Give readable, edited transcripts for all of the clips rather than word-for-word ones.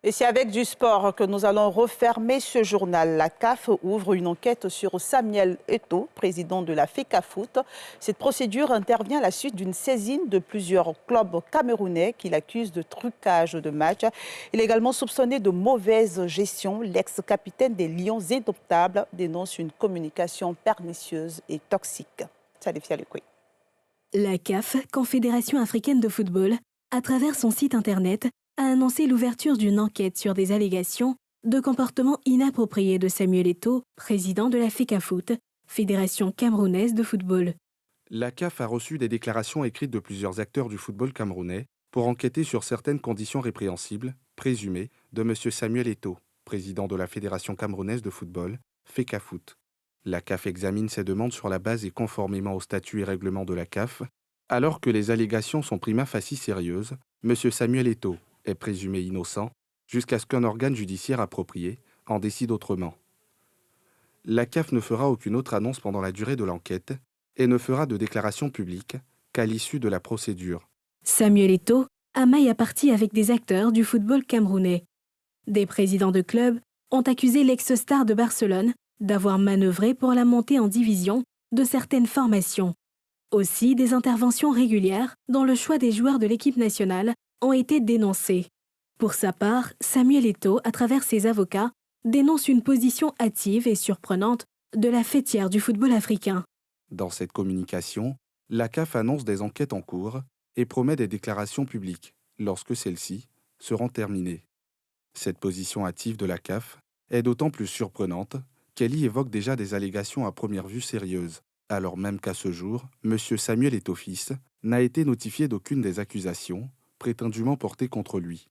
Et c'est avec du sport que nous allons refermer ce journal. La CAF ouvre une enquête sur Samuel Eto'o, président de la FECAFOOT. Cette procédure intervient à la suite d'une saisine de plusieurs clubs camerounais qu'il accuse de trucage de matchs. Il est également soupçonné de mauvaise gestion. L'ex-capitaine des Lions Indomptables dénonce une communication pernicieuse et toxique. Salifia Lekoui. La CAF, Confédération africaine de football, à travers son site internet, a annoncé l'ouverture d'une enquête sur des allégations de comportement inapproprié de Samuel Eto'o, président de la FECAFOOT, Fédération camerounaise de football. La CAF a reçu des déclarations écrites de plusieurs acteurs du football camerounais pour enquêter sur certaines conditions répréhensibles, présumées, de M. Samuel Eto'o, président de la Fédération camerounaise de football, FECAFOOT. La CAF examine ces demandes sur la base et conformément aux statuts et règlements de la CAF. Alors que les allégations sont prima facie sérieuses, M. Samuel Eto'o est présumé innocent jusqu'à ce qu'un organe judiciaire approprié en décide autrement. La CAF ne fera aucune autre annonce pendant la durée de l'enquête et ne fera de déclaration publique qu'à l'issue de la procédure. Samuel Eto'o a maille à partie avec des acteurs du football camerounais. Des présidents de clubs ont accusé l'ex-star de Barcelone d'avoir manœuvré pour la montée en division de certaines formations. Aussi, des interventions régulières dans le choix des joueurs de l'équipe nationale ont été dénoncées. Pour sa part, Samuel Eto'o, à travers ses avocats, dénonce une position hâtive et surprenante de la fêtière du football africain. Dans cette communication, la CAF annonce des enquêtes en cours et promet des déclarations publiques lorsque celles-ci seront terminées. Cette position hâtive de la CAF est d'autant plus surprenante qu'elle y évoque déjà des allégations à première vue sérieuses, alors même qu'à ce jour, M. Samuel Eto'o fils n'a été notifié d'aucune des accusations prétendument portées contre lui,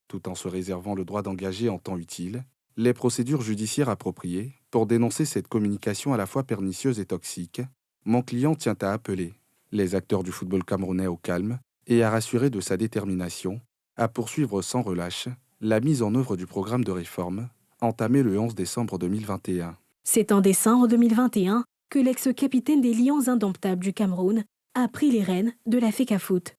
tout en se réservant le droit d'engager en temps utile les procédures judiciaires appropriées pour dénoncer cette communication à la fois pernicieuse et toxique. Mon client tient à appeler les acteurs du football camerounais au calme et à rassurer de sa détermination à poursuivre sans relâche la mise en œuvre du programme de réforme entamé le 11 décembre 2021. C'est en décembre 2021 que l'ex-capitaine des Lions Indomptables du Cameroun a pris les rênes de la FECAFOOT.